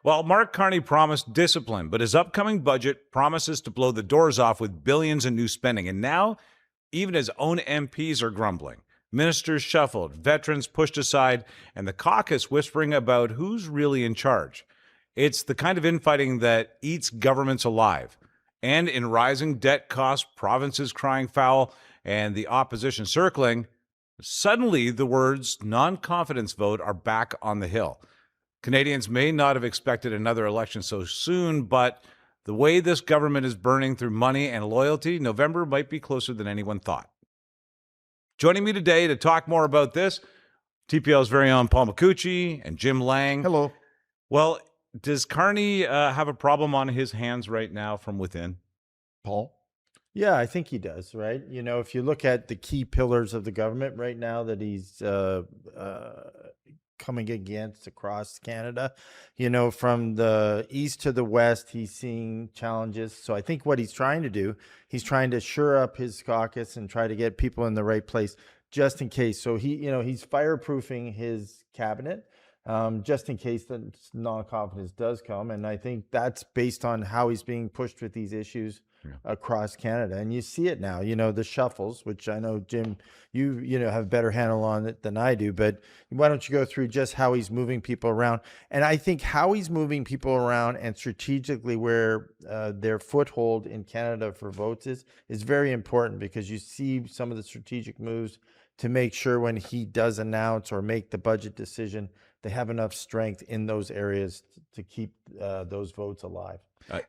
Well, Mark Carney promised discipline, but his upcoming budget promises to blow the doors off with billions in new spending. And now, even his own MPs are grumbling. Ministers shuffled, veterans pushed aside, and the caucus whispering about who's really in charge. It's the kind of infighting that eats governments alive. And in rising debt costs, provinces crying foul, and the opposition circling, suddenly the words non-confidence vote are back on the Hill. Canadians may not have expected another election so soon, but the way this government is burning through money and loyalty, November might be closer than anyone thought. Joining me today to talk more about this, TPL's very own Paul Micucci and Jim Lang. Hello. Well, does Carney have a problem on his hands right now from within? Paul? Yeah, I think he does, right? You know, if you look at the key pillars of the government right now that he's coming against across Canada, you know, from the east to the west, he's seeing challenges. So I think what he's trying to do, he's trying to shore up his caucus and try to get people in the right place just in case. So he's fireproofing his cabinet just in case the non-confidence does come. And I think that's based on how he's being pushed with these issues across Canada. And you see it now, you know, the shuffles, which I know, Jim, you have a better handle on it than I do, but why don't you go through just how he's moving people around? And I think how he's moving people around and strategically where their foothold in Canada for votes is very important, because you see some of the strategic moves to make sure when he does announce or make the budget decision, they have enough strength in those areas to keep those votes alive.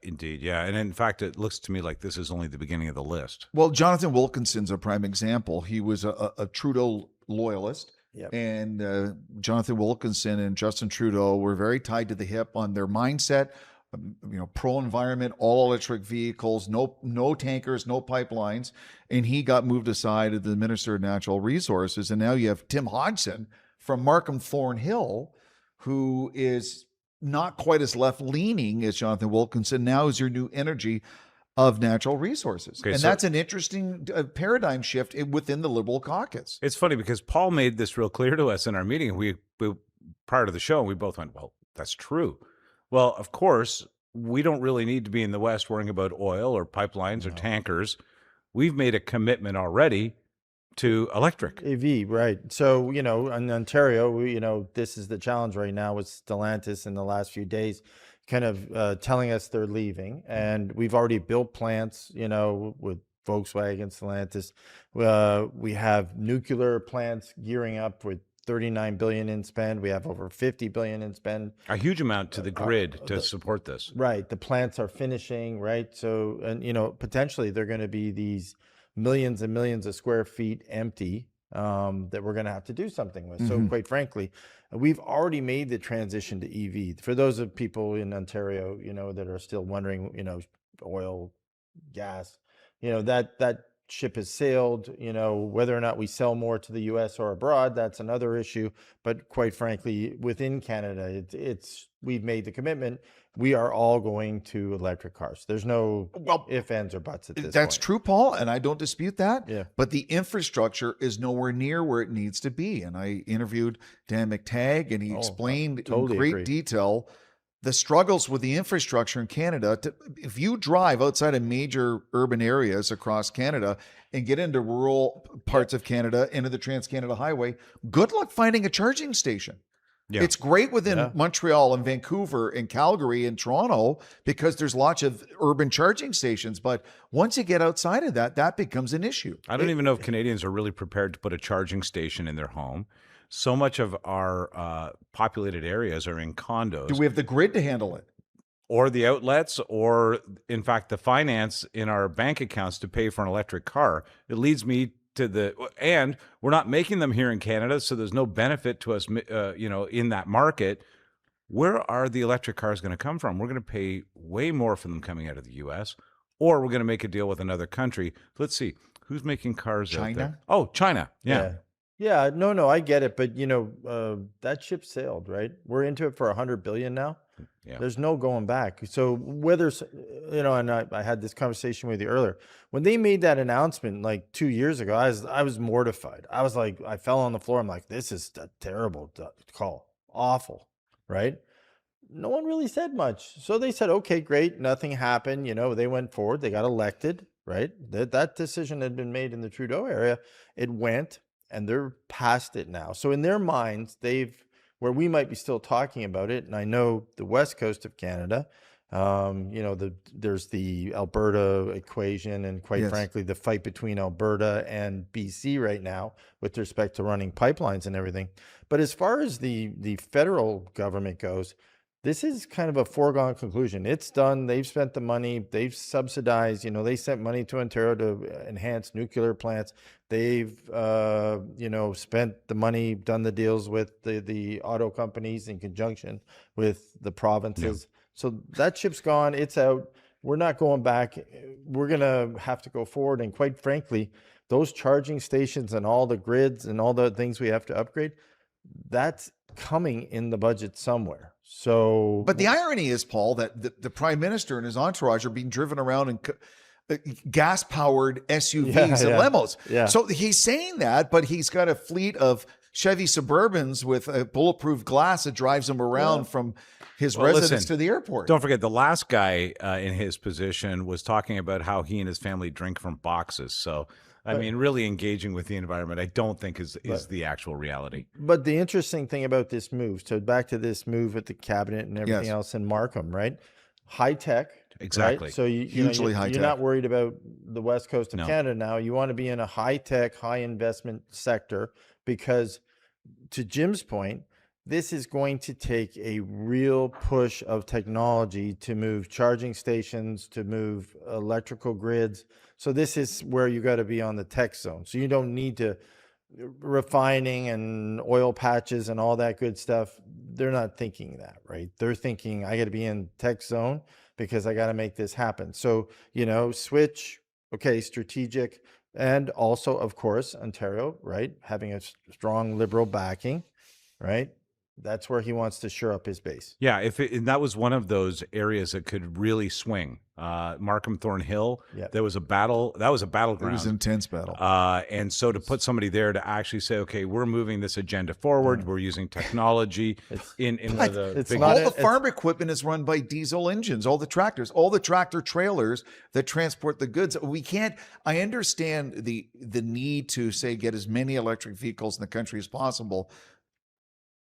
Indeed, yeah. And in fact, it looks to me like this is only the beginning of the list. Well, Jonathan Wilkinson's a prime example. He was a Trudeau loyalist. Yep. And Jonathan Wilkinson and Justin Trudeau were very tied to the hip on their mindset, pro-environment, all-electric vehicles, no tankers, no pipelines. And he got moved aside as the Minister of Natural Resources. And now you have Tim Hodgson from Markham Thornhill, who is not quite as left-leaning as Jonathan Wilkinson, now is your new energy of natural resources. Okay, and so that's an interesting paradigm shift within the Liberal caucus. It's funny because Paul made this real clear to us in our meeting. We prior to the show, and we both went, well, that's true. Well, of course, we don't really need to be in the West worrying about oil or pipelines or tankers. We've made a commitment already to electric. EV, right. So, in Ontario, this is the challenge right now with Stellantis in the last few days, kind of telling us they're leaving. And we've already built plants, with Volkswagen, Stellantis. We have nuclear plants gearing up with $39 billion in spend. We have over $50 billion in spend. A huge amount to the grid to support this. Right. The plants are finishing, right? So, and, potentially they're going to be these millions and millions of square feet empty that we're going to have to do something with. So quite frankly, we've already made the transition to EV. For those of people in Ontario, that are still wondering, oil, gas, that ship has sailed. Whether or not we sell more to the US or abroad, that's another issue. But quite frankly, within Canada, we've made the commitment. We are all going to electric cars. There's no ifs, ands, or buts at this point. That's true, Paul, and I don't dispute that. Yeah. But the infrastructure is nowhere near where it needs to be. And I interviewed Dan McTagg, and he explained in great detail the struggles with the infrastructure in Canada. If you drive outside of major urban areas across Canada and get into rural parts of Canada, into the Trans-Canada Highway, good luck finding a charging station. Yeah. It's great within Montreal and Vancouver and Calgary and Toronto because there's lots of urban charging stations. But once you get outside of that, that becomes an issue. I don't even know if Canadians are really prepared to put a charging station in their home. So much of our populated areas are in condos. Do we have the grid to handle it? Or the outlets, or in fact, the finance in our bank accounts to pay for an electric car? It leads me to and we're not making them here in Canada, so there's no benefit to us, in that market. Where are the electric cars going to come from? We're going to pay way more for them coming out of the U.S., or we're going to make a deal with another country. Let's see, who's making cars out there? Oh, China. Yeah, no, I get it. But, that ship sailed, right? We're into it for $100 billion now. Yeah. There's no going back. So whether, and I had this conversation with you earlier, when they made that announcement like 2 years ago, I was mortified. I was like, I fell on the floor. I'm like, this is a terrible call. Awful. Right. No one really said much. So they said, okay, great. Nothing happened. They went forward. They got elected. Right. That decision had been made in the Trudeau area. It went, and they're past it now. So in their minds, where we might be still talking about it, and I know the west coast of Canada, there's the Alberta equation, and quite frankly, the fight between Alberta and BC right now with respect to running pipelines and everything. But as far as the federal government goes, this is kind of a foregone conclusion. It's done. They've spent the money. They've subsidized. They sent money to Ontario to enhance nuclear plants. They've, spent the money, done the deals with the auto companies in conjunction with the provinces. Yeah. So that ship's gone. It's out. We're not going back. We're going to have to go forward. And quite frankly, those charging stations and all the grids and all the things we have to upgrade, that's coming in the budget somewhere. So, but the irony is, Paul, that the Prime Minister and his entourage are being driven around in gas-powered SUVs and limos. Yeah. So he's saying that, but he's got a fleet of Chevy Suburbans with a bulletproof glass that drives him around from his residence to the airport. Don't forget, the last guy in his position was talking about how he and his family drink from boxes. So, I mean, really engaging with the environment, I don't think is the actual reality. But the interesting thing about this move, so back to this move with the cabinet and everything else in Markham, right? High tech. Exactly. Right? So hugely high tech. You're not worried about the west coast of Canada now. You want to be in a high tech, high investment sector because, to Jim's point, this is going to take a real push of technology to move charging stations, to move electrical grids. So this is where you got to be on the tech zone. So you don't need to refining and oil patches and all that good stuff. They're not thinking that, right? They're thinking, I got to be in tech zone because I got to make this happen. So, switch, okay, strategic. And also, of course, Ontario, right? Having a strong liberal backing, right? That's where he wants to shore up his base. Yeah, and that was one of those areas that could really swing. Markham Thornhill, there was a battle. That was a battleground. It was an intense battle. And so to put somebody there to actually say, okay, we're moving this agenda forward. We're using technology in one of the all the farm equipment is run by diesel engines, all the tractors, all the tractor trailers that transport the goods. We can't, I understand the need to say get as many electric vehicles in the country as possible.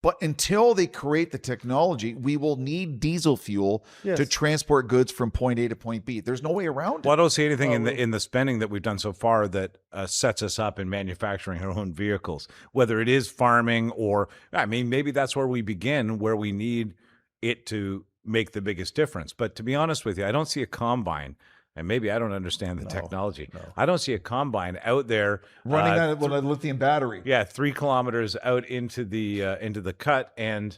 But until they create the technology, we will need diesel fuel to transport goods from point A to point B. There's no way around it. Well, I don't see anything in the spending that we've done so far that sets us up in manufacturing our own vehicles, whether it is farming or, I mean, maybe that's where we begin, where we need it to make the biggest difference. But to be honest with you, I don't see a combine. And maybe I don't understand the technology. No. I don't see a combine out there running on a lithium battery. Yeah, 3 kilometers out into the cut, and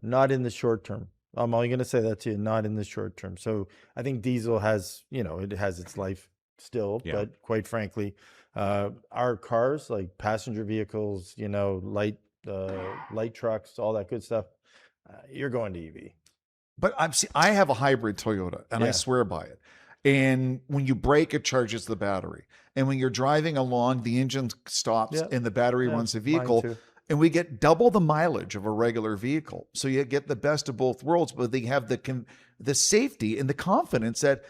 not in the short term. I'm only going to say that to you, not in the short term. So I think diesel has, it has its life still, but quite frankly, our cars, like passenger vehicles, light trucks, all that good stuff, you're going to EV. But I have a hybrid Toyota, and I swear by it. And when you brake, it charges the battery. And when you're driving along, the engine stops and the battery runs the vehicle. And we get double the mileage of a regular vehicle. So you get the best of both worlds, but they have the safety and the confidence that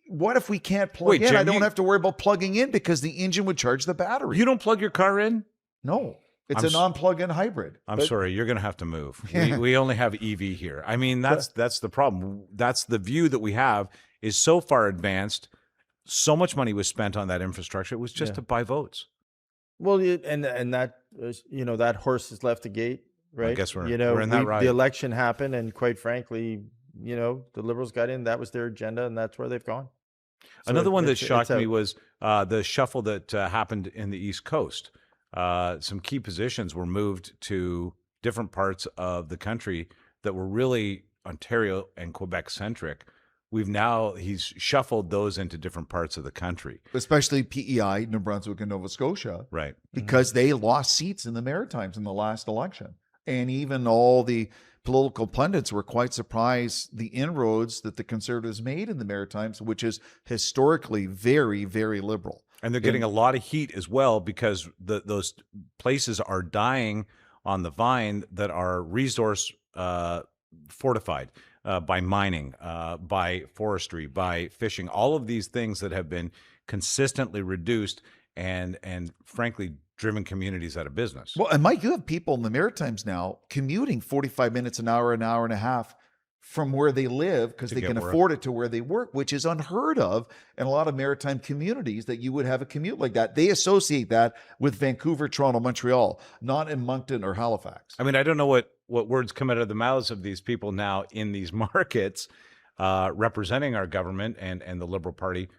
what if we can't plug in? Jim, I don't have to worry about plugging in because the engine would charge the battery. You don't plug your car in? No. It's a non-plug-in hybrid. I'm sorry, you're going to have to move. We only have EV here. I mean, that's the problem. That's the view that we have is so far advanced. So much money was spent on that infrastructure. It was just to buy votes. Well, and that that horse has left the gate, right? I guess we're in that ride. The election happened, and quite frankly, the Liberals got in. That was their agenda, and that's where they've gone. So another one that shocked me was the shuffle that happened in the East Coast. Some key positions were moved to different parts of the country that were really Ontario and Quebec centric. He's shuffled those into different parts of the country, especially PEI, New Brunswick, and Nova Scotia, right? Because they lost seats in the Maritimes in the last election, And even all the political pundits were quite surprised the inroads that the Conservatives made in the Maritimes, which is historically very, very liberal. And they're getting a lot of heat as well because those places are dying on the vine that are resource fortified by mining, by forestry, by fishing, all of these things that have been consistently reduced and frankly driven communities out of business. Well, and Mike, you have people in the Maritimes now commuting 45 minutes, an hour and a half from where they live because they can afford it to where they work, which is unheard of in a lot of maritime communities that you would have a commute like that. They associate that with Vancouver, Toronto, Montreal, not in Moncton or Halifax. I mean, I don't know what words come out of the mouths of these people now in these markets representing our government and the Liberal Party,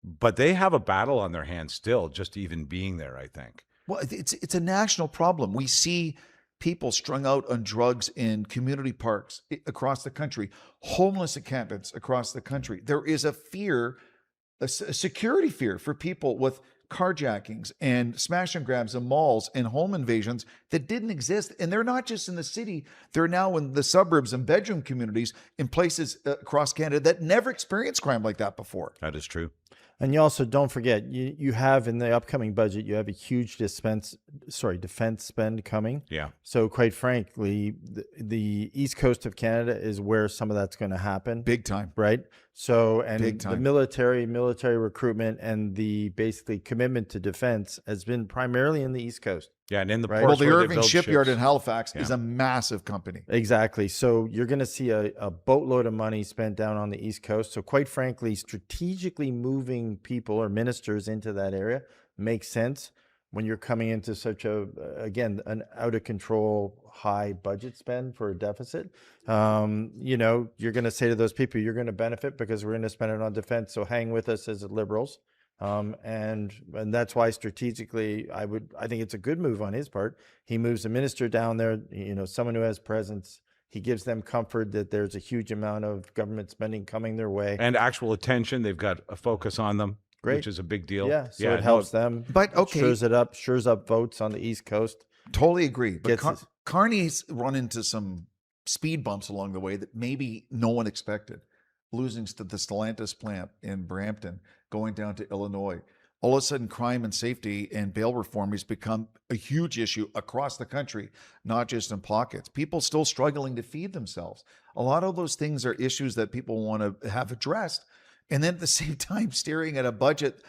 but they have a battle on their hands still, just even being there, I think. Well, it's a national problem. We see people strung out on drugs in community parks across the country, homeless encampments across the country. There is a fear, a security fear for people with carjackings and smash and grabs in malls and home invasions that didn't exist. And they're not just in the city. They're now in the suburbs and bedroom communities in places across Canada that never experienced crime like that before. That is true. And you also don't forget, you have in the upcoming budget, you have a huge defense spend coming. Yeah. So quite frankly, the East Coast of Canada is where some of that's going to happen. Big time. Right. So, and the military recruitment and the basically commitment to defense has been primarily in the East Coast. Yeah, and in the right? Well, the Irving Shipyard in Halifax is a massive company. Exactly. So you're going to see a boatload of money spent down on the East Coast. So quite frankly, strategically moving people or ministers into that area makes sense when you're coming into such an out of control high budget spend for a deficit. You're going to say to those people, you're going to benefit because we're going to spend it on defense. So hang with us as Liberals. And that's why strategically, I think it's a good move on his part. He moves a minister down there, someone who has presence. He gives them comfort that there's a huge amount of government spending coming their way. And actual attention. They've got a focus on them, Great. Which is a big deal. Yeah, so it helps them. But okay. Shores up votes on the East Coast. Totally agree. But Carney's run into some speed bumps along the way that maybe no one expected. Losing to the Stellantis plant in Brampton, going down to Illinois. All of a sudden, crime and safety and bail reform has become a huge issue across the country, not just in pockets. People still struggling to feed themselves. A lot of those things are issues that people want to have addressed. And then at the same time, staring at a budget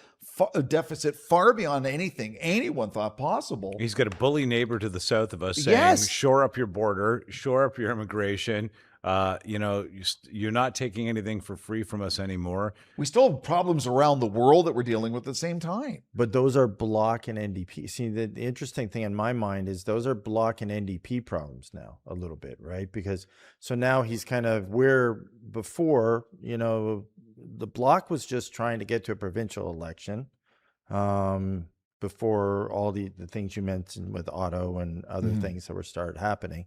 deficit far beyond anything anyone thought possible. He's got a bully neighbor to the south of us saying, shore up your border, shore up your immigration. You're not taking anything for free from us anymore. We still have problems around the world that we're dealing with at the same time. But those are Bloc and NDP. See, the interesting thing in my mind is those are Bloc and NDP problems now a little bit, right? Because so now he's kind of where before, the Bloc was just trying to get to a provincial election before all the things you mentioned with auto and other things that were started happening.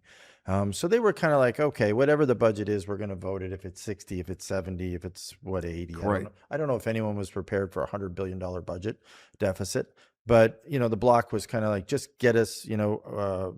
So they were kind of like, okay, whatever the budget is, we're going to vote it. If it's 60, if it's 70, if it's 80. Right. I don't know if anyone was prepared for $100 billion budget deficit. But, the Bloc was kind of like, just get us,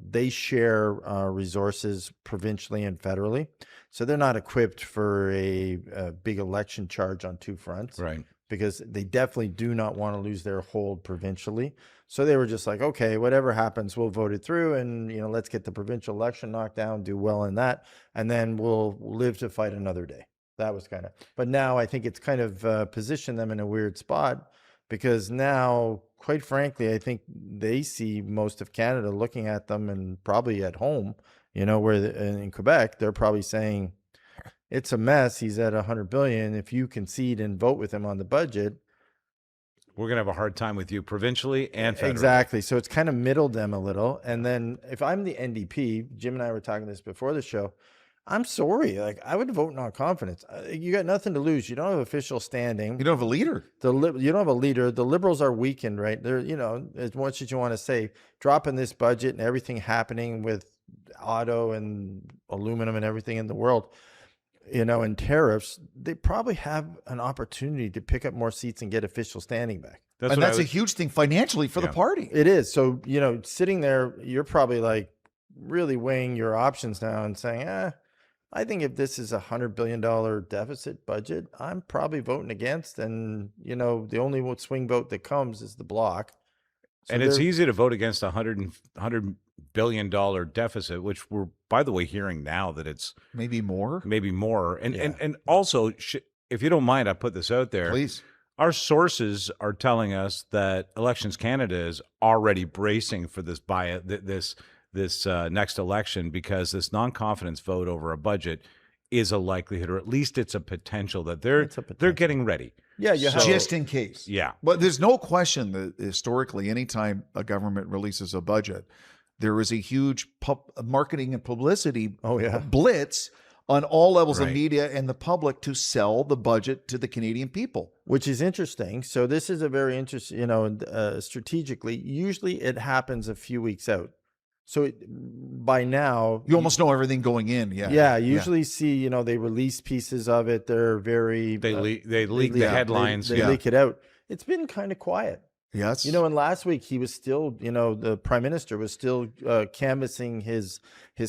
they share resources provincially and federally. So they're not equipped for a big election charge on two fronts. Right. Because they definitely do not want to lose their hold provincially. So they were just like, okay, whatever happens, we'll vote it through. And, let's get the provincial election knocked down, do well in that. And then we'll live to fight another day. That was kind of, but now I think it's kind of positioned them in a weird spot. Because now, quite frankly, I think they see most of Canada looking at them and probably at home, where in Quebec, they're probably saying, it's a mess. He's at $100 billion. If you concede and vote with him on the budget, we're going to have a hard time with you provincially and federally. Exactly. So it's kind of middled them a little. And then if I'm the NDP, Jim and I were talking this before the show, I'm sorry. Like, I would vote no confidence. You got nothing to lose. You don't have official standing. You don't have a leader. You don't have a leader. The Liberals are weakened, right? They're, as much as you want to say, dropping this budget and everything happening with auto and aluminum and everything in the world, and tariffs, they probably have an opportunity to pick up more seats and get official standing back. That's a huge thing financially for the party. It is. So, sitting there, you're probably like, really weighing your options now and saying, I think if this is $100 billion deficit budget, I'm probably voting against. And, the only swing vote that comes is the Bloc. So and it's easy to vote against $100 billion deficit, which we're, by the way, hearing now that it's maybe more. And also, if you don't mind, I put this out there. Please. Our sources are telling us that Elections Canada is already bracing for this next election, because this non-confidence vote over a budget is a likelihood, or at least it's a potential that they're getting ready. Yeah, just in case. Yeah. But there's no question that historically, anytime a government releases a budget, there is a huge marketing and publicity blitz on all levels of media and the public to sell the budget to the Canadian people. Which is interesting. So this is a very interesting, strategically, usually it happens a few weeks out. So by now, you almost know everything going in. Usually see, they release pieces of it. They're very they leak the headlines. They leak it out. It's been kind of quiet. Yes. And last week he was still, the Prime Minister was still canvassing his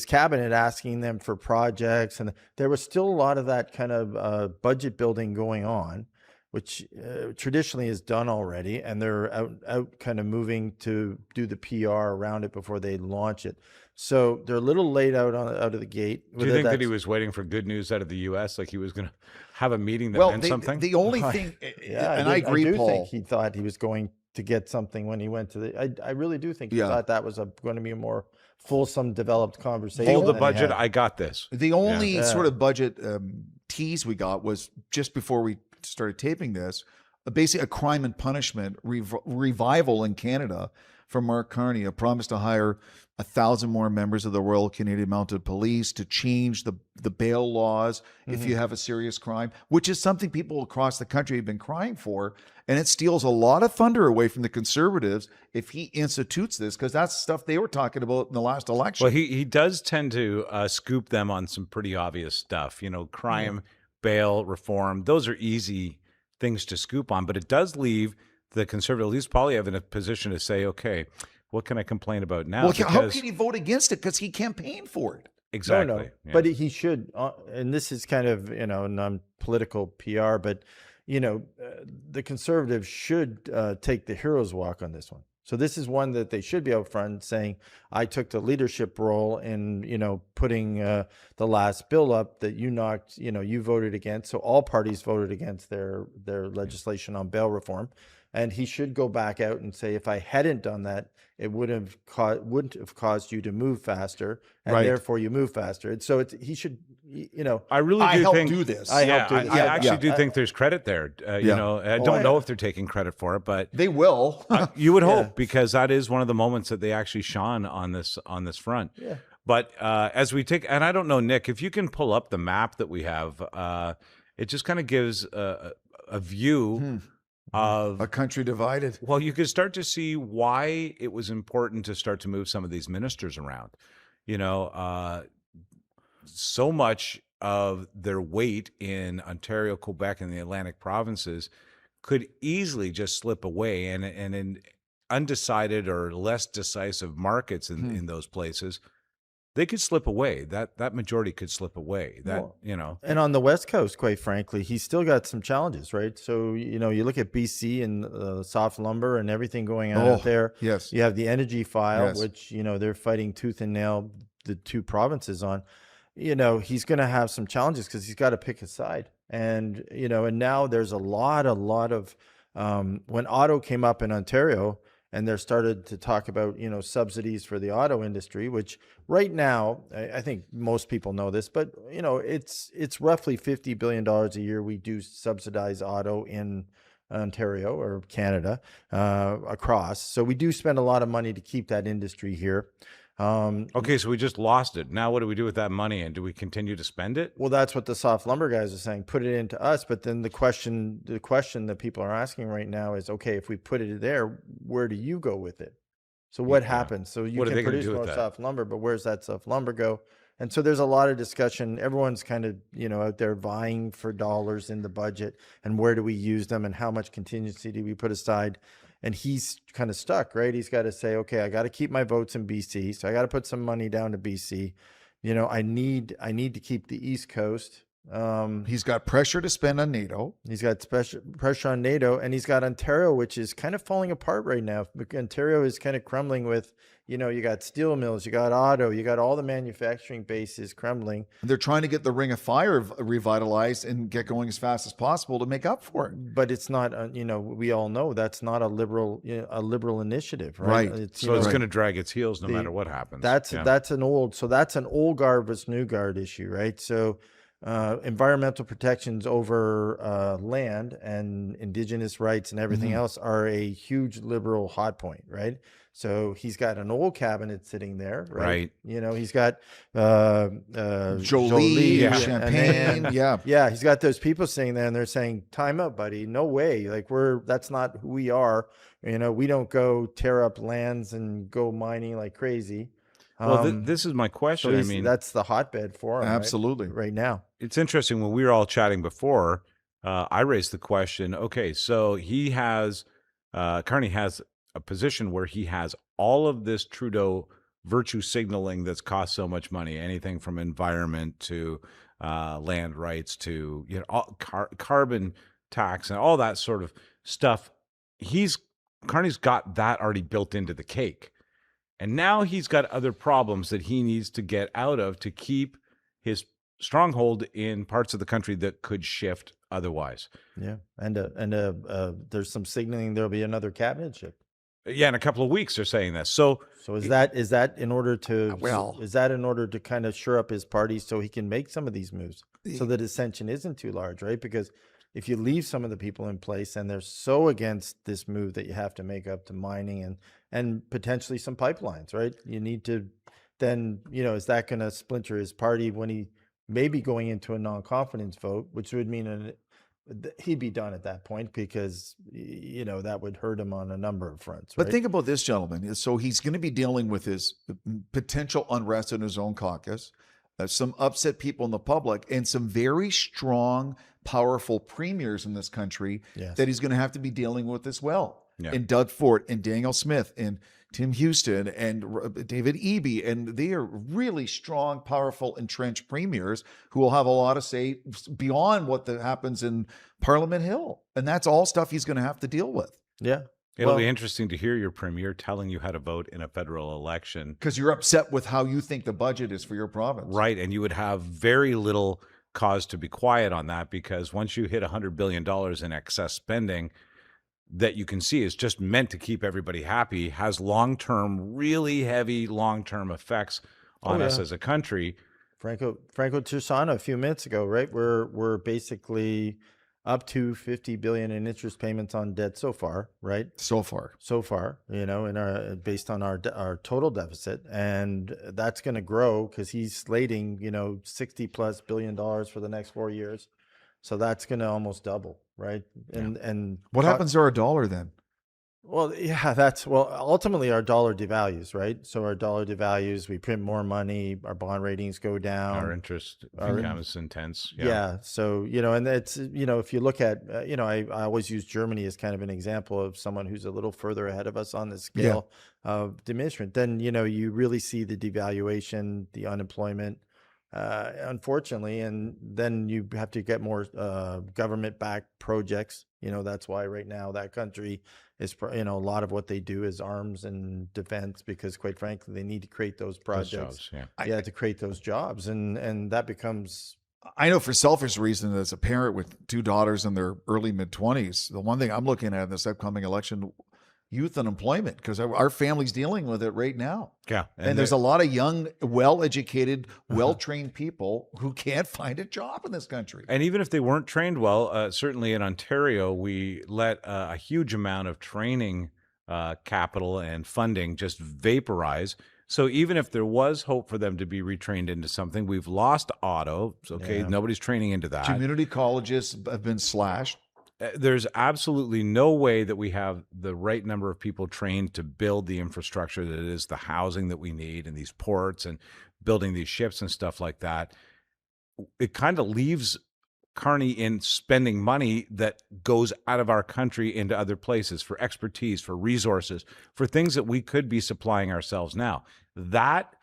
cabinet, asking them for projects, and there was still a lot of that kind of budget building going on, which traditionally is done already, and they're out kind of moving to do the PR around it before they launch it. So they're a little late out of the gate. Do you think that he was waiting for good news out of the U.S., like he was going to have a meeting that meant something? The only thing, I agree, I do Paul. think he thought he was going to get something when he went to the. I really do think he thought that was going to be a more fulsome, developed conversation. Hold the budget. I got this. The only sort of budget tease we got was just before we started taping this, basically a crime and punishment revival in Canada from Mark Carney, a promise to hire 1,000 more members of the Royal Canadian Mounted Police, to change the bail laws if you have a serious crime, which is something people across the country have been crying for. And it steals a lot of thunder away from the Conservatives if he institutes this, because that's stuff they were talking about in the last election. Well, he does tend to scoop them on some pretty obvious stuff, crime, bail reform. Those are easy things to scoop on, but it does leave the Conservative, at least Poilievre, in a position to say, okay, what can I complain about now? Well, how can he vote against it? Because he campaigned for it. Exactly. No. Yeah. But he should, and this is kind of, non-political PR, but, the Conservatives should take the hero's walk on this one. So this is one that they should be out front saying, I took the leadership role in, putting the last bill up that you knocked, you voted against. So all parties voted against their legislation on bail reform. And he should go back out and say, if I hadn't done that, it wouldn't have caused you to move faster, and therefore you move faster. And so he should, I really do think do this. I actually do think there's credit there. I don't know if they're taking credit for it, but they will. You would hope, because that is one of the moments that they actually shone on this front. Yeah. But as we take, and I don't know, Nick, if you can pull up the map that we have, it just kind of gives a view of a country divided. Well, you could start to see why it was important to start to move some of these ministers around. So much of their weight in Ontario, Quebec, and the Atlantic provinces could easily just slip away, and in undecided or less decisive markets in those places, they could slip away. That majority could slip away. And on the West Coast, quite frankly, he's still got some challenges, right? So, you look at BC and soft lumber and everything going on out there. Yes. You have the energy file, which, they're fighting tooth and nail, the two provinces on. He's going to have some challenges because he's got to pick a side. And, and now there's a lot of, when auto came up in Ontario, and they're started to talk about, subsidies for the auto industry, which right now, I think most people know this, but, it's roughly $50 billion a year we do subsidize auto in Ontario or Canada across. So we do spend a lot of money to keep that industry here. Okay, so we just lost it. Now what do we do with that money, and do we continue to spend it? Well, that's what the soft lumber guys are saying. Put it into us, but then the question that people are asking right now is, okay, if we put it there, where do you go with it? So what happens? So you can produce more soft lumber, but where's that soft lumber go? And so there's a lot of discussion. Everyone's kind of, out there vying for dollars in the budget, and where do we use them, and how much contingency do we put aside? and he's kind of stuck, right? He's got to say, okay, I got to keep my votes in BC, so I got to put some money down to BC. I need to keep the East Coast. He's got pressure to spend on NATO. He's got special pressure on NATO, and he's got Ontario, which is kind of falling apart right now. Ontario is kind of crumbling with, you got steel mills, you got auto, you got all the manufacturing bases crumbling. They're trying to get the Ring of Fire revitalized and get going as fast as possible to make up for it. But it's not, we all know that's not a liberal initiative, right? Right. It's going to drag its heels no matter what happens. That's an old guard versus new guard issue, right? So environmental protections over land and indigenous rights and everything else are a huge liberal hot point, right? So he's got an old cabinet sitting there, right? He's got Jolie, Champagne, yeah. He's got those people sitting there, and they're saying, "Time out, buddy. No way. Like that's not who we are. We don't go tear up lands and go mining like crazy." Well, this is my question. So that's the hotbed for him, absolutely, right now. It's interesting. When we were all chatting before, I raised the question. Okay, so Carney has a position where he has all of this Trudeau virtue signaling that's cost so much money, anything from environment to land rights to carbon tax and all that sort of stuff. Carney's got that already built into the cake. And now he's got other problems that he needs to get out of to keep his stronghold in parts of the country that could shift otherwise. Yeah, and there's some signaling there'll be another cabinet shift. Yeah, in a couple of weeks they're saying this. So is that in order to kind of shore up his party so he can make some of these moves, so the dissension isn't too large, right? Because if you leave some of the people in place and they're so against this move that you have to make up to mining and potentially some pipelines, right? You need to then, is that going to splinter his party when he may be going into a non-confidence vote, which would mean he'd be done at that point because, that would hurt him on a number of fronts. Right? But think about this, gentlemen. So he's going to be dealing with his potential unrest in his own caucus, some upset people in the public, and some very strong, powerful premiers in this country that he's going to have to be dealing with as well. Yeah. And Doug Ford and Daniel Smith and Tim Houston and David Eby. And they are really strong, powerful, entrenched premiers who will have a lot to say beyond what happens in Parliament Hill. And that's all stuff he's going to have to deal with. Yeah. It'll be interesting to hear your premier telling you how to vote in a federal election. Because you're upset with how you think the budget is for your province. Right. And you would have very little cause to be quiet on that, because once you hit $100 billion in excess spending that you can see is just meant to keep everybody happy, has long-term, really heavy long-term effects on us as a country. Franco Tersano a few minutes ago, right? We're basically up to $50 billion in interest payments on debt so far, right? So far, in based on our total deficit, and that's going to grow because he's slating, $60+ billion for the next 4 years, so that's going to almost double, right? And what happens to our dollar then? Well, yeah, ultimately our dollar devalues, right? So our dollar devalues, we print more money, our bond ratings go down. Our interest income is intense. Yeah. So, and it's, if you look at, I always use Germany as kind of an example of someone who's a little further ahead of us on the scale of diminishment. Then, you really see the devaluation, the unemployment, unfortunately, and then you have to get more government-backed projects. That's why right now that country is, a lot of what they do is arms and defense, because quite frankly, they need to create those projects. To create those jobs. And that becomes... I know for selfish reasons, as a parent with two daughters in their early mid-20s, the one thing I'm looking at in this upcoming election, youth unemployment, because our family's dealing with it right now. Yeah. And there's a lot of young, well-educated, well-trained people who can't find a job in this country. And even if they weren't trained well, certainly in Ontario, we let a huge amount of training capital and funding just vaporize. So even if there was hope for them to be retrained into something, we've lost auto. Okay, nobody's training into that. Community colleges have been slashed. There's absolutely no way that we have the right number of people trained to build the infrastructure that is the housing that we need, and these ports and building these ships and stuff like that. It kind of leaves Carney in spending money that goes out of our country into other places for expertise, for resources, for things that we could be supplying ourselves now. That,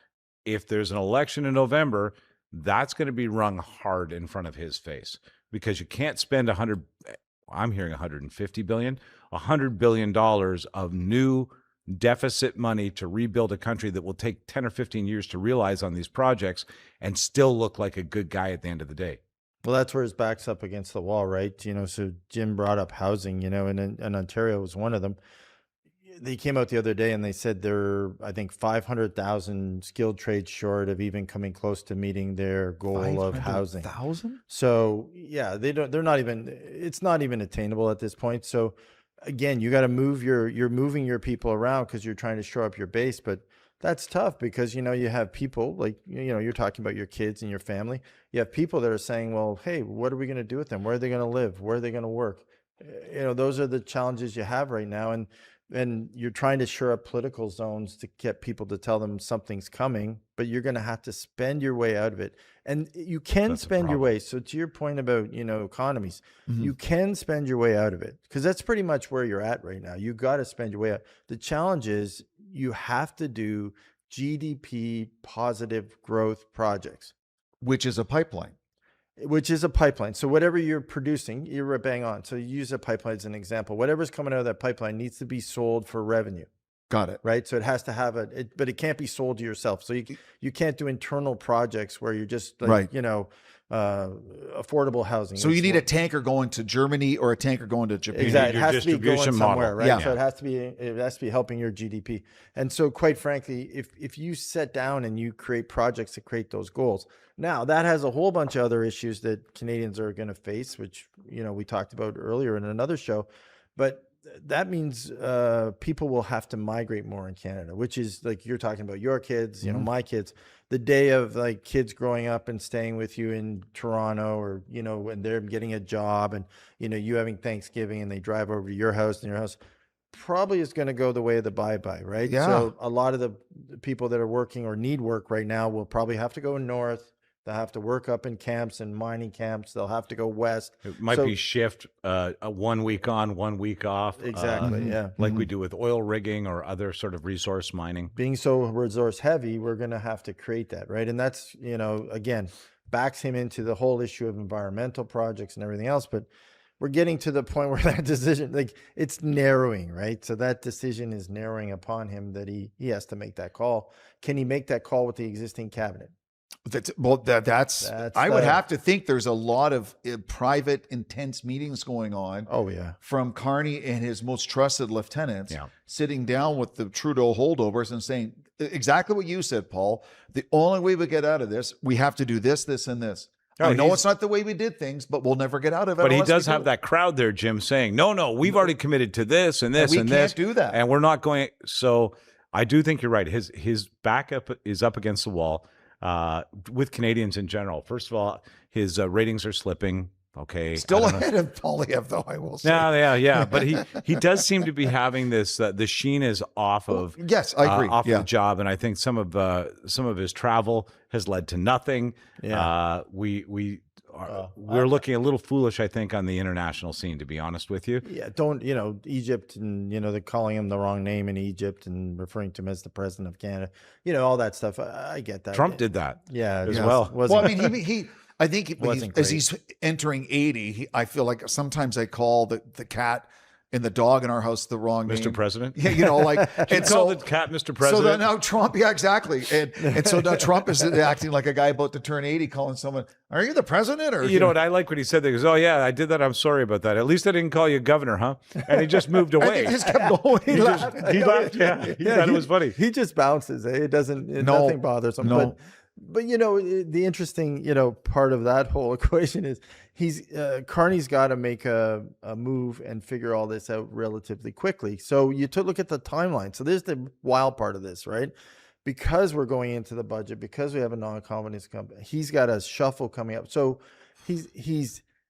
if there's an election in November, that's going to be rung hard in front of his face, because you can't spend I'm hearing 150 billion, $100 billion of new deficit money to rebuild a country that will take 10 or 15 years to realize on these projects and still look like a good guy at the end of the day. Well, that's where his back's up against the wall, right? So Jim brought up housing, and Ontario was one of them. They came out the other day and they said they're, I think, 500,000 skilled trades short of even coming close to meeting their goal of housing. 500,000? So yeah, it's not even attainable at this point. So again, you got to you're moving your people around because you're trying to shore up your base, but that's tough because, you have people like, you're talking about your kids and your family. You have people that are saying, well, hey, what are we going to do with them? Where are they going to live? Where are they going to work? Those are the challenges you have right now. And you're trying to shore up political zones to get people to tell them something's coming, but you're going to have to spend your way out of it. And you can spend your way. So to your point about, economies, you can spend your way out of it because that's pretty much where you're at right now. You got to spend your way out. The challenge is you have to do GDP positive growth projects. Which is a pipeline. So whatever you're producing, you're bang on. So you use a pipeline as an example. Whatever's coming out of that pipeline needs to be sold for revenue. Got it. Right. So it has to have but it can't be sold to yourself. So you can't do internal projects where you're just like, affordable housing. So you need a tanker going to Germany or a tanker going to Japan. Exactly. It has to be going somewhere, right? Yeah. So it has to be helping your GDP. And so quite frankly, if you sit down and you create projects to create those goals, now that has a whole bunch of other issues that Canadians are going to face, which, we talked about earlier in another show, but that means people will have to migrate more in Canada, which is like you're talking about your kids, my kids, the day of like kids growing up and staying with you in Toronto or, when they're getting a job and, you having Thanksgiving and they drive over to your house and your house probably is going to go the way of the bye-bye, right? Yeah. So a lot of the people that are working or need work right now will probably have to go north. They'll have to work up in camps and mining camps. They'll have to go west. It might be shift 1 week on, 1 week off. Exactly, yeah. Like we do with oil rigging or other sort of resource mining. Being so resource heavy, we're going to have to create that, right? And that's, again, backs him into the whole issue of environmental projects and everything else. But we're getting to the point where that decision, like it's narrowing, right? So that decision is narrowing upon him that he has to make that call. Can he make that call with the existing cabinet? That's I would have to think there's a lot of private, intense meetings going on. Oh, yeah. From Carney and his most trusted lieutenants sitting down with the Trudeau holdovers and saying exactly what you said, Paul. The only way we get out of this, we have to do this, this, and this. I know it's not the way we did things, but we'll never get out of it. But he does have that crowd there, Jim, saying, no, we've already committed to this and this and this. We can't do that. And we're not going. So I do think you're right. His backup is up against the wall. With Canadians in general. First of all, his ratings are slipping. Okay. Still ahead of Poilievre, though, I will say. Yeah. But he does seem to be having this, the sheen is off of, yes, I agree. Off the job. And I think some of his travel has led to nothing. Yeah. We're looking a little foolish, I think, on the international scene, to be honest with you. Yeah, Egypt and, they're calling him the wrong name in Egypt and referring to him as the president of Canada, all that stuff. I get that. Trump did that as well. Well, I mean, I think as he's entering 80, I feel like sometimes I call the cat and the dog in our house the wrong name. Mr. President? Yeah, like... and call the cat Mr. President? So now Trump, yeah, exactly. And so now Trump is acting like a guy about to turn 80, calling someone, are you the president? Or you know what, I like what he said. He goes, oh, yeah, I did that. I'm sorry about that. At least I didn't call you governor, huh? And he just moved away. He just kept going. He laughed. He laughed, yeah. He thought it was funny. He just bounces. It doesn't, nothing bothers him. No. But the interesting, part of that whole equation is Carney's got to make a move and figure all this out relatively quickly. So you look at the timeline. So there's the wild part of this, right? Because we're going into the budget, because we have a non-confidence company, he's got a shuffle coming up. So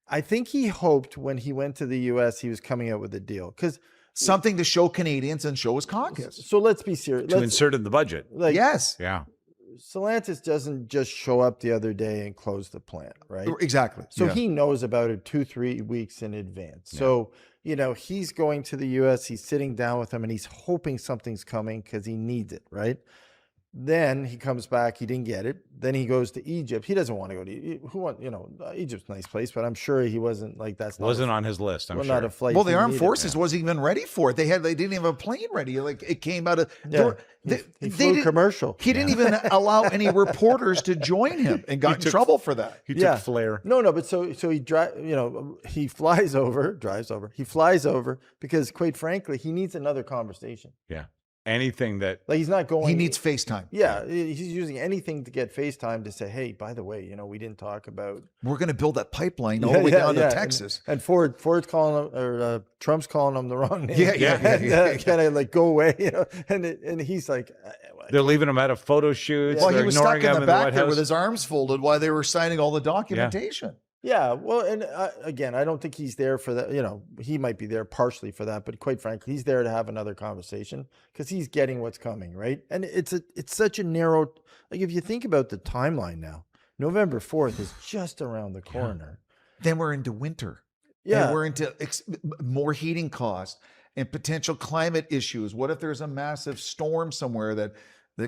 I think he hoped when he went to the U.S. he was coming out with a deal because something to show Canadians and show his caucus. So let's be serious. To insert in the budget. Yes. Yeah. Stellantis doesn't just show up the other day and close the plant, right? Exactly. So he knows about it 2-3 weeks in advance. Yeah. So, he's going to the US, he's sitting down with them, and he's hoping something's coming because he needs it, right? Then he comes back, he didn't get it. Then he goes to Egypt. He doesn't want to go to Egypt's a nice place, but I'm sure he wasn't like wasn't on his list. I'm sure. Not a flight. Well, the armed forces wasn't even ready for it. They didn't even have a plane ready. Like it came out of he flew commercial. He didn't even allow any reporters to join him and got in trouble for that. He took flare. No, but so he he drives over because quite frankly, he needs another conversation. Yeah. Anything that he's not going. He needs FaceTime. Yeah, he's using anything to get FaceTime to say, "Hey, by the way, we didn't talk about we're going to build that pipeline all the way down to Texas." And Ford's calling him, or Trump's calling him the wrong name. Yeah. Can I go away? And he's like, they're leaving him out of photo shoots. Well, they're he was stuck ignoring in him the back White there House. with his arms folded while they were signing all the documentation. Yeah, well, and again, I don't think he's there for that. He might be there partially for that, but quite frankly, he's there to have another conversation because he's getting what's coming, right? And it's such a narrow. If you think about the timeline now, November 4th is just around the corner. Then we're into winter. Yeah, and we're into more heating costs and potential climate issues. What if there's a massive storm somewhere that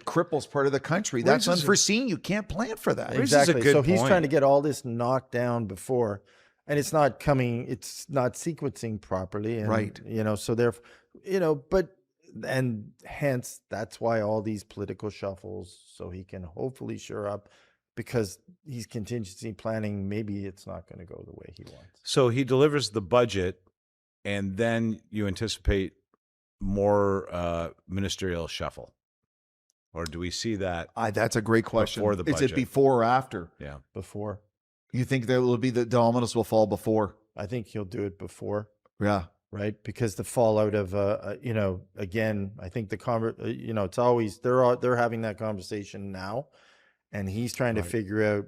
cripples part of the country? That's unforeseen. You can't plan for that. Exactly. So he's trying to get all this knocked down before, and it's not coming. It's not sequencing properly, and, right? So therefore, and hence that's why all these political shuffles, so he can hopefully shore up, because he's contingency planning. Maybe it's not going to go the way he wants. So he delivers the budget, and then you anticipate more ministerial shuffle. Or do we see that? That's a great question. Before the budget? Is it before or after? Yeah. Before. You think there will be the dominoes will fall before? I think he'll do it before. Yeah. Right. Because the fallout of, again, I think it's always, they're having that conversation now, and he's trying to figure out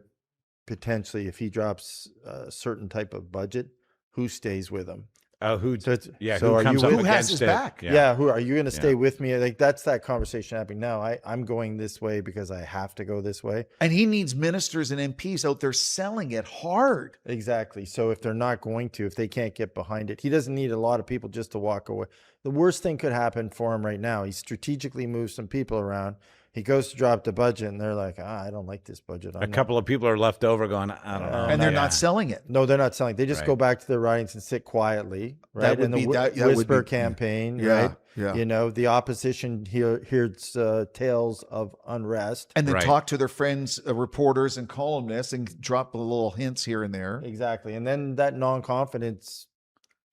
potentially if he drops a certain type of budget, who stays with him. Who comes up who has his against it? back? Yeah. Who are you going to stay with me? Like that's that conversation happening now. I'm going this way because I have to go this way. And he needs ministers and MPs out there selling it hard. Exactly. So if they're not going to, if they can't get behind it, he doesn't need a lot of people just to walk away. The worst thing could happen for him right now. He strategically moves some people around. He goes to drop the budget, and they're like, I don't like this budget. A couple of people are left over going, I don't know. And they're not selling it. No, they're not selling. They just go back to their ridings and sit quietly, right? That would be whisper campaign, right? Yeah. The opposition hears tales of unrest. And then talk to their friends, reporters and columnists, and drop little hints here and there. Exactly. And then that non-confidence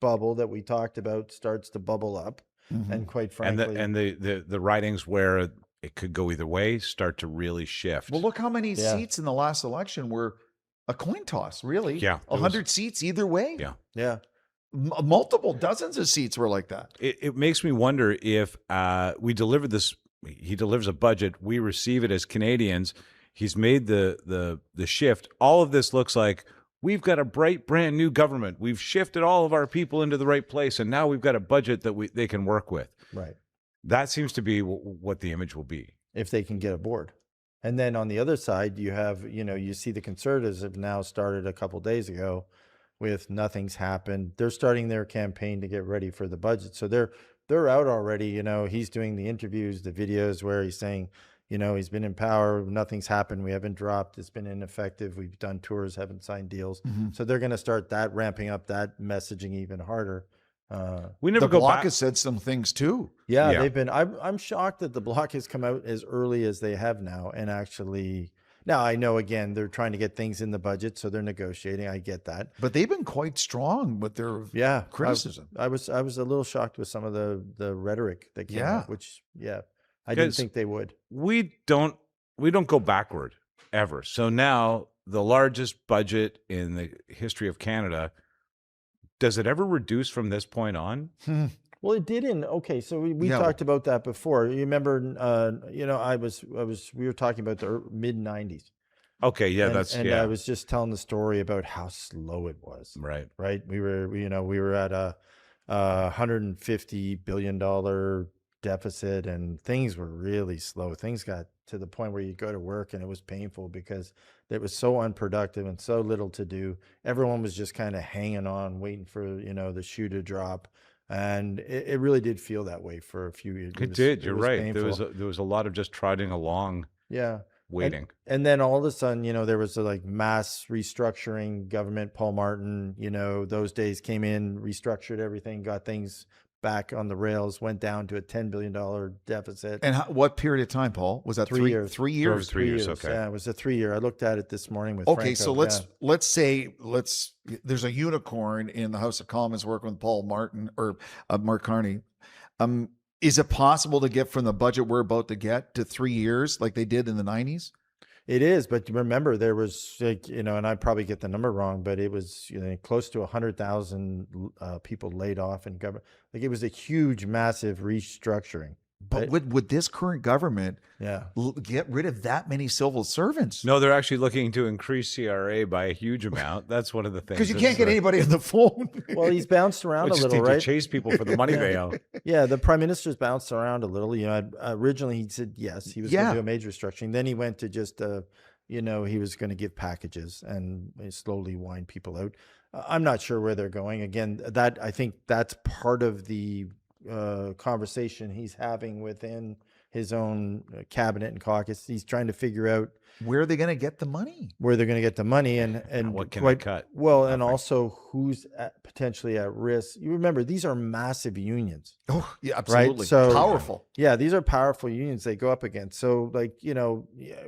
bubble that we talked about starts to bubble up. Mm-hmm. And quite frankly... And the writings where it could go either way start to really shift. Well, look how many seats in the last election were a coin toss, really. Yeah. 100 seats either way. Yeah. Yeah. Multiple dozens of seats were like that. It makes me wonder if we deliver this, he delivers a budget, we receive it as Canadians, he's made the shift. All of this looks like we've got a bright, brand new government. We've shifted all of our people into the right place, and now we've got a budget that they can work with. Right. That seems to be what the image will be. If they can get aboard. And then on the other side, you have, you see the Conservatives have now started a couple days ago with nothing's happened. They're starting their campaign to get ready for the budget. So they're out already. He's doing the interviews, the videos where he's saying, he's been in power. Nothing's happened. We haven't dropped. It's been ineffective. We've done tours, haven't signed deals. Mm-hmm. So they're going to start ramping up that messaging even harder. We never the go Bloc back. has said some things too. Yeah. They've been. I'm shocked that the Bloc has come out as early as they have now, and actually. Now I know again they're trying to get things in the budget, so they're negotiating. I get that, but they've been quite strong with their criticism. I was a little shocked with some of the rhetoric that came out, which I didn't think they would. We don't go backward ever. So now the largest budget in the history of Canada. Does it ever reduce from this point on? Well, it didn't. Okay, so we talked about that before. You remember, we were talking about the mid '90s. Okay, yeah, I was just telling the story about how slow it was. Right. We were at a $150 billion deficit, and things were really slow. Things got to the point where you go to work and it was painful because it was so unproductive and so little to do. Everyone was just kind of hanging on, waiting for, the shoe to drop. And it really did feel that way for a few years. It did. You're right. Painful. There was a lot of just trotting along. Yeah. Waiting. And then all of a sudden, there was a like mass restructuring government. Paul Martin, those days came in, restructured everything, got things back on the rails, went down to a $10 billion deficit. And what period of time, Paul? Was that 3 years? 3 years? 3 years, okay. Yeah, it was a 3 year. I looked at it this morning with Okay, Franco. so let's say there's a unicorn in the House of Commons working with Paul Martin or Mark Carney. Is it possible to get from the budget we're about to get to 3 years like they did in the 90s? It is, but remember there was and I probably get the number wrong, but it was close to 100,000 people laid off in government. Like it was a huge, massive restructuring. But would this current government Yeah. get rid of that many civil servants? No, they're actually looking to increase CRA by a huge amount. That's one of the things. Because you can't get anybody on the phone. Well, he's bounced around a just little, need right? to chase people for the money they owe. Yeah, the prime minister's bounced around a little. Originally he said yes, he was going to do a major restructuring. Then he went to just, he was going to give packages and slowly wind people out. I'm not sure where they're going. Again, I think that's part of the conversation he's having within his own cabinet and caucus. He's trying to figure out where are they going to get the money? Where they're going to get the money and what can they cut? Well, and also who's potentially at risk. You remember, these are massive unions. Oh, yeah, absolutely. Right? So powerful. Yeah, these are powerful unions they go up against. So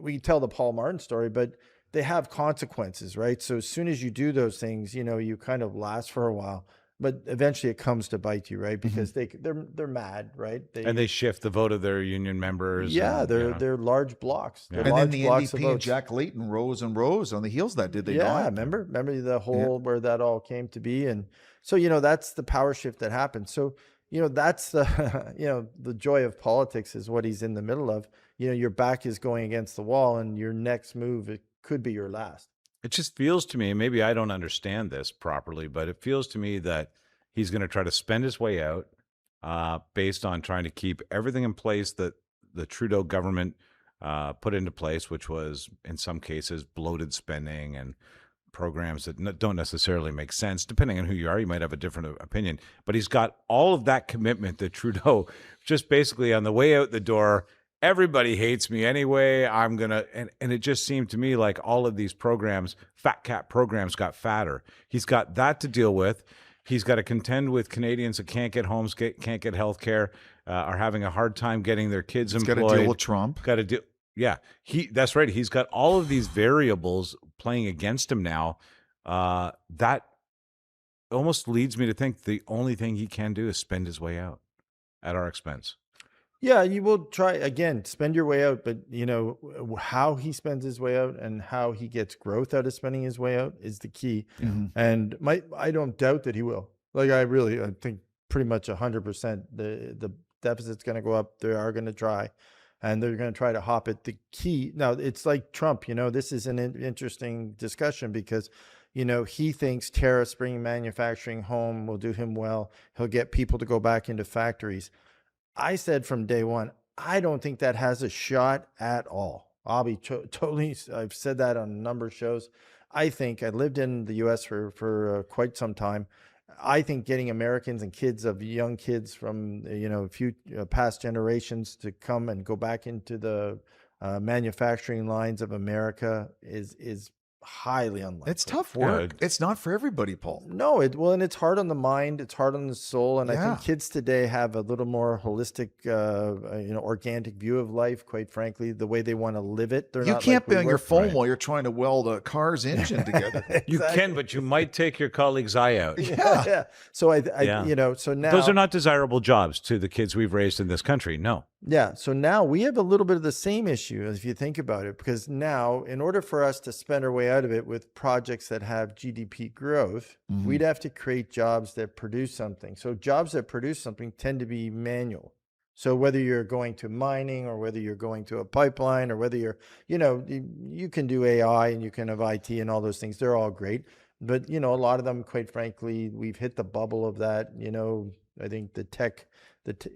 we tell the Paul Martin story, but they have consequences, right? So as soon as you do those things, you kind of last for a while. But eventually it comes to bite you, right? Because they're mad, right? They shift the vote of their union members. Yeah, they're large blocks. Yeah. And then the NDP and Jack Layton rose and rose on the heels of that, did they not? Yeah, remember the whole where that all came to be. And so, that's the power shift that happened. So, that's the, the joy of politics is what he's in the middle of. Your back is going against the wall and your next move, it could be your last. It just feels to me, maybe I don't understand this properly, but it feels to me that he's going to try to spend his way out based on trying to keep everything in place that the Trudeau government put into place, which was in some cases bloated spending and programs that don't necessarily make sense. Depending on who you are, you might have a different opinion. But he's got all of that commitment that Trudeau just basically on the way out the door, everybody hates me anyway. I'm going to, and it just seemed to me like all of these programs, fat cat programs got fatter. He's got that to deal with. He's got to contend with Canadians that can't get homes, can't get health care, are having a hard time getting their kids employed. He's got to deal with Trump. Got to deal. Yeah, that's right. He's got all of these variables playing against him now. That almost leads me to think the only thing he can do is spend his way out at our expense. Yeah, you will try again, spend your way out, but how he spends his way out and how he gets growth out of spending his way out is the key. Mm-hmm. And I don't doubt that he will. Like I think pretty much 100% the deficit's going to go up. They are going to try, and they're going to try to hop it. The key now, it's like Trump. This is an interesting discussion because he thinks tariffs bringing manufacturing home will do him well. He'll get people to go back into factories. I said from day one, I don't think that has a shot at all. I'll be totally, I've said that on a number of shows. I think I lived in the U.S. for quite some time. I think getting Americans and young kids from, few past generations to come and go back into the manufacturing lines of America is highly unlikely. It's tough work. Yeah. It's not for everybody, Paul. No, and it's hard on the mind. It's hard on the soul. And I think kids today have a little more holistic, organic view of life. Quite frankly, the way they want to live it. You can't be on your phone while you're trying to weld a car's engine together. Exactly. You can, but you might take your colleague's eye out. Yeah. So so now those are not desirable jobs to the kids we've raised in this country. No. Yeah. So now we have a little bit of the same issue if you think about it, because now in order for us to spend our way out of it with projects that have GDP growth, we'd have to create jobs that produce something. So jobs that produce something tend to be manual. So whether you're going to mining or whether you're going to a pipeline or whether you're, you can do AI and you can have IT and all those things. They're all great. But, a lot of them, quite frankly, we've hit the bubble of that. I think the tech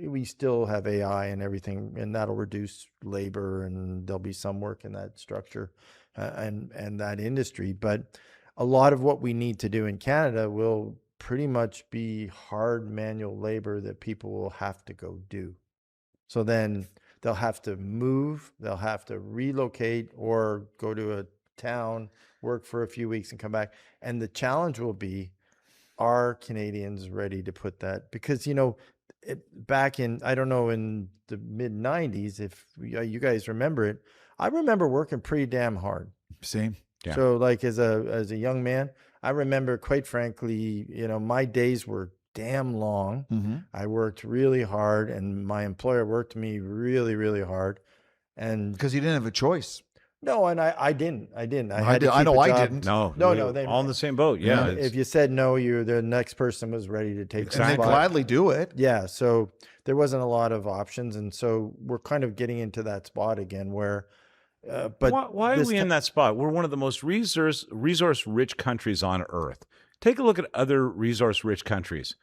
we still have AI and everything, and that'll reduce labor, and there'll be some work in that structure and that industry. But a lot of what we need to do in Canada will pretty much be hard manual labor that people will have to go do. So then they'll have to move, they'll have to relocate or go to a town, work for a few weeks and come back. And the challenge will be, are Canadians ready to put that? Because, back in, I don't know, in the mid 90s, if you guys remember it, I remember working pretty damn hard. Same. Yeah. So like as a young man, I remember, quite frankly, my days were damn long. Mm-hmm. I worked really hard, and my employer worked me really, really hard. And because you didn't have a choice. No, and I didn't. I didn't. I didn't. No. They all in the same boat. Yeah. If you said no, the next person was ready to take and they'd gladly do it. Yeah. So there wasn't a lot of options, and so we're kind of getting into that spot again where. But why are we in that spot? We're one of the most resource-rich countries on earth. Take a look at other resource-rich countries.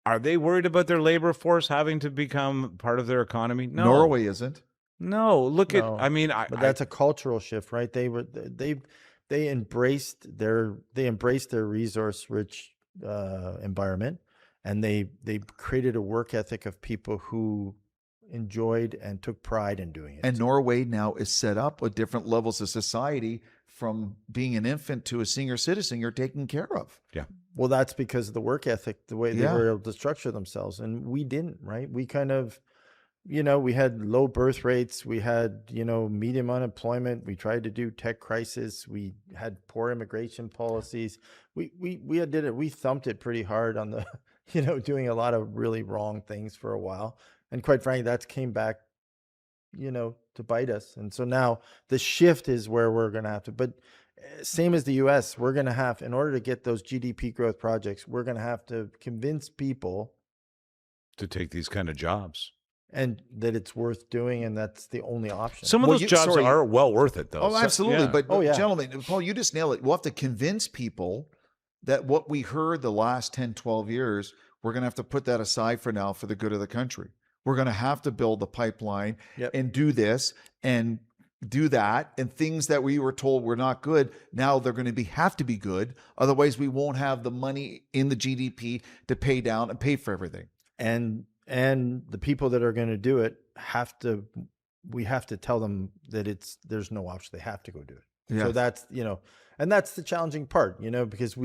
Are they worried about their labor force having to become part of their economy? No. Norway isn't. No. But that's a cultural shift, right? They embraced their resource-rich environment, and they created a work ethic of people who enjoyed and took pride in doing it. And Norway now is set up with different levels of society, from being an infant to a senior citizen you're taken care of. Yeah. Well, that's because of the work ethic, the way they were able to structure themselves. And we didn't, right? We kind of, we had low birth rates. We had, medium unemployment. We tried to do tech crisis. We had poor immigration policies. We did it. We thumped it pretty hard on the, doing a lot of really wrong things for a while. And quite frankly, that came back, to bite us. And so now the shift is where we're going to have to, but same as the US, we're going to have, in order to get those GDP growth projects, we're going to have to convince people to take these kind of jobs. And that it's worth doing, and that's the only option. Some of those jobs are well worth it, though. Oh, absolutely. But gentlemen, Paul, you just nailed it. We'll have to convince people that what we heard the last 10, 12 years, we're going to have to put that aside for now for the good of the country. We're going to have to build the pipeline and do this and do that. And things that we were told were not good, now they're going to have to be good. Otherwise, we won't have the money in the GDP to pay down and pay for everything. And the people that are going to do it we have to tell them that there's no option. They have to go do it. Yes. So that's, and that's the challenging part, because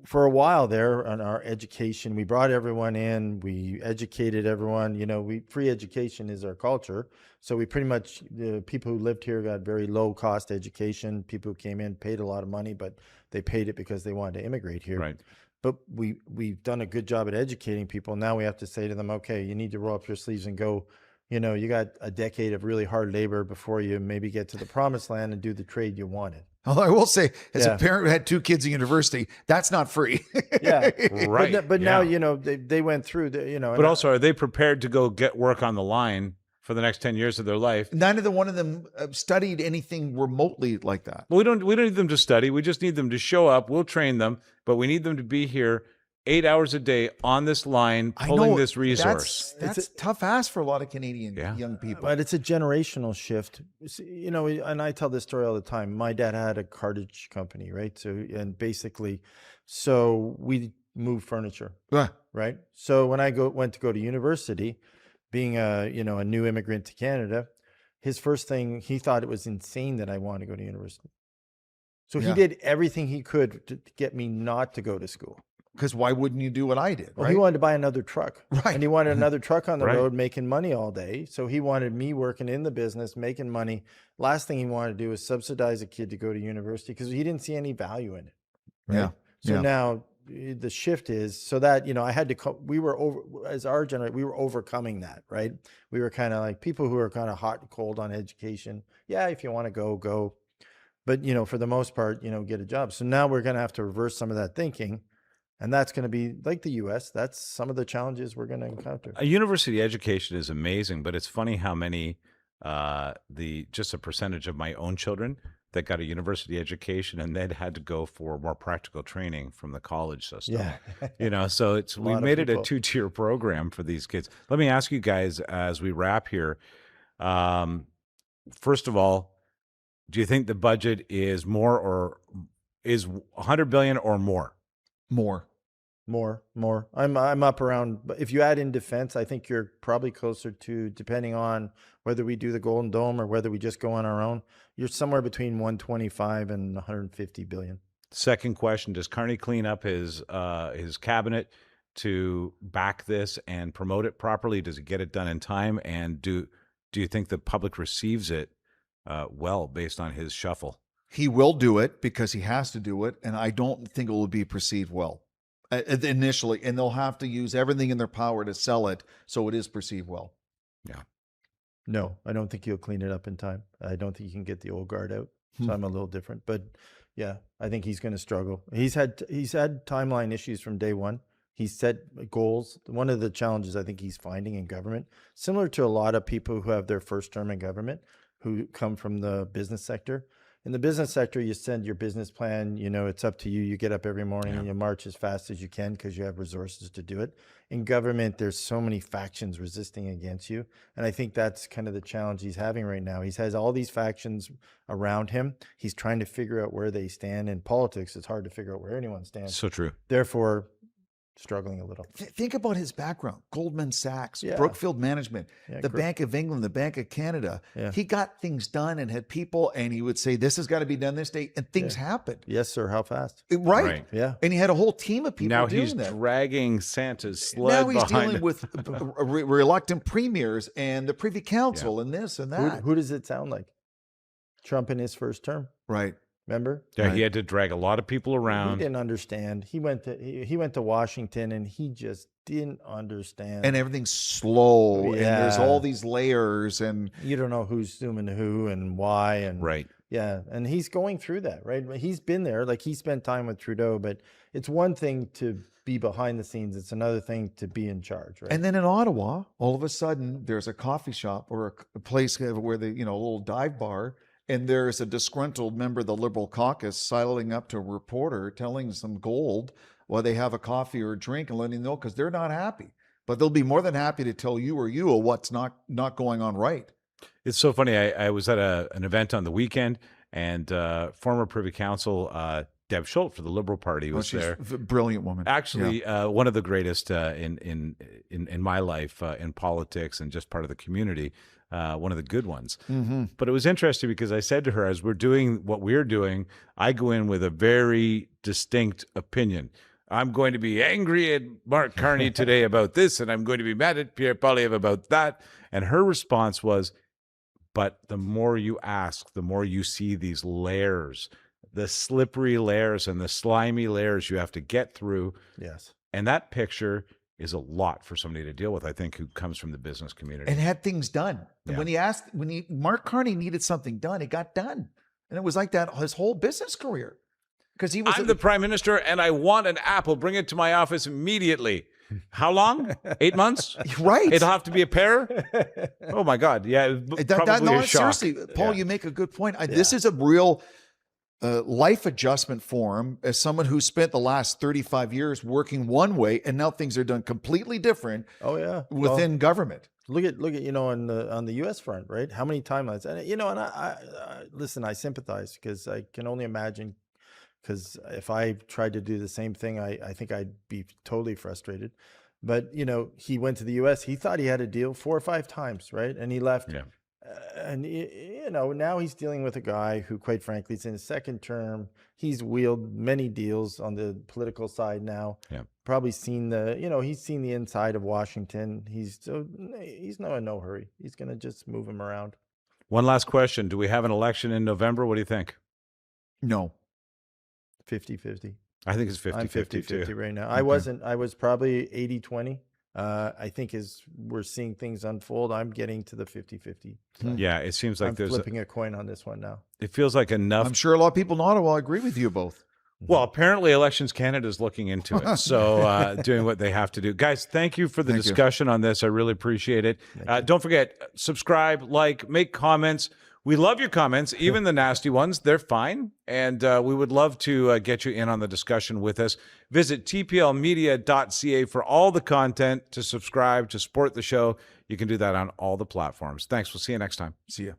for a while there on our education, we brought everyone in, we educated everyone, free education is our culture. So we pretty much, the people who lived here got very low cost education. People who came in paid a lot of money, but they paid it because they wanted to immigrate here. Right. But we've done a good job at educating people. Now we have to say to them, okay, you need to roll up your sleeves and go, you got a decade of really hard labor before you maybe get to the promised land and do the trade you wanted. Well, I will say, as a parent who had 2 kids in university, that's not free. Yeah, right. But now, they went through the, But also, are they prepared to go get work on the line for the next 10 years of their life? Neither one of them studied anything remotely like that. Well, we don't need them to study. We just need them to show up. We'll train them, but we need them to be here 8 hours a day on this line, pulling this resource. That's a tough ask for a lot of Canadian young people. But it's a generational shift. And I tell this story all the time. My dad had a cartage company, right? So we moved furniture, right? So when I went to go to university, being a new immigrant to Canada, his first thing, he thought it was insane that I wanted to go to university. So he did everything he could to get me not to go to school. Because why wouldn't you do what I did? Well, he wanted to buy another truck. Right. And he wanted another truck on the road making money all day. So he wanted me working in the business, making money. Last thing he wanted to do was subsidize a kid to go to university because he didn't see any value in it. Right? Yeah. So now the shift is so that, I had to, we were overcoming that, right? We were kind of like people who are kind of hot and cold on education. Yeah, if you want to go. But, for the most part, get a job. So now we're going to have to reverse some of that thinking. And that's going to be like the U.S. That's some of the challenges we're going to encounter. A university education is amazing, but it's funny how many, just a percentage of my own children that got a university education and then had to go for more practical training from the college system. Yeah. So we made it a 2-tier program for these kids. Let me ask you guys as we wrap here. First of all, do you think the budget is more or is 100 billion or more? More. I'm up around, if you add in defense, I think you're probably closer to, depending on whether we do the Golden Dome or whether we just go on our own, you're somewhere between 125 and 150 billion. Second question, does Carney clean up his cabinet to back this and promote it properly? Does he get it done in time? And do you think the public receives it well based on his shuffle? He will do it because he has to do it, and I don't think it will be perceived well initially, and they'll have to use everything in their power to sell it so it is perceived well. Yeah. No, I don't think he'll clean it up in time. I don't think he can get the old guard out. So I'm a little different, but yeah, I think he's going to struggle. He's had timeline issues from day one. He's set goals. One of the challenges I think he's finding in government, similar to a lot of people who have their first term in government, who come from the business sector. In the business sector, you send your business plan, it's up to you. You get up every morning and you march as fast as you can because you have resources to do it. In government, there's so many factions resisting against you. And I think that's kind of the challenge he's having right now. He has all these factions around him. He's trying to figure out where they stand. In politics, it's hard to figure out where anyone stands. So true. Therefore, struggling a little. Think about his background: Goldman Sachs, Brookfield Management, the Bank of England, the Bank of Canada. He got things done and had people, and he would say, this has got to be done this day, and things happened. Yes, sir. How fast? Right. Yeah. And he had a whole team of people now doing he's that. dragging Santa's sled Now he's behind dealing with reluctant premiers and the Privy Council and this and that. Who does it sound like? Trump in his first term. Right. Remember? Yeah, he had to drag a lot of people around. He didn't understand. He went to Washington and he just didn't understand. And everything's slow and there's all these layers and you don't know who's zooming who and why and right. Yeah, and he's going through that, right? He's been there, like he spent time with Trudeau, but it's one thing to be behind the scenes. It's another thing to be in charge, right? And then in Ottawa, all of a sudden there's a coffee shop or a place where a little dive bar. And there's a disgruntled member of the Liberal caucus sidling up to a reporter telling some gold while they have a coffee or a drink and letting them know because they're not happy. But they'll be more than happy to tell you what's not going on right. It's so funny. I was at an event on the weekend, and former Privy Council Deb Schultz for the Liberal Party was there. A brilliant woman. Actually, one of the greatest in my life in politics and just part of the community. One of the good ones. Mm-hmm. But it was interesting because I said to her, as we're doing what we're doing, I go in with a very distinct opinion. I'm going to be angry at Mark Carney today about this, and I'm going to be mad at Pierre Poilievre about that. And her response was, but the more you ask, the more you see these layers, the slippery layers and the slimy layers you have to get through. Yes. And that picture is a lot for somebody to deal with, I think, who comes from the business community. And had things done. Yeah. When Mark Carney needed something done, it got done. And it was like that his whole business career. Because I'm the prime minister and I want an apple. Bring it to my office immediately. How long? 8 months? Right. It'll have to be a pear? Oh my God. Yeah. Probably a shock. Seriously, Paul, you make a good point. This is a real life adjustment for him as someone who spent the last 35 years working one way and now things are done completely different. Oh yeah, within government. Look at on the U.S. front, right? How many timelines? And and I listen. I sympathize because I can only imagine. Because if I tried to do the same thing, I think I'd be totally frustrated. But he went to the U.S. He thought he had a deal 4 or 5 times, right? And he left. Yeah. And now he's dealing with a guy who, quite frankly, is in his second term. He's wheeled many deals on the political side now. Yeah. Probably seen he's seen the inside of Washington. He's no in no hurry. He's going to just move him around. One last question. Do we have an election in November? What do you think? No. 50-50. I think it's 50-50 I'm 50-50 too. right now. Okay. I was probably 80-20. I think as we're seeing things unfold, I'm getting to the 50-50. Yeah, it seems like I'm flipping a coin on this one now. It feels like enough. I'm sure a lot of people in Ottawa agree with you both. Well, apparently Elections Canada is looking into it, so doing what they have to do. Guys, thank you for the discussion on this. I really appreciate it. Don't forget, subscribe, like, make comments. We love your comments, even the nasty ones. They're fine. And we would love to get you in on the discussion with us. Visit tplmedia.ca for all the content, to subscribe, to support the show. You can do that on all the platforms. Thanks. We'll see you next time. See ya.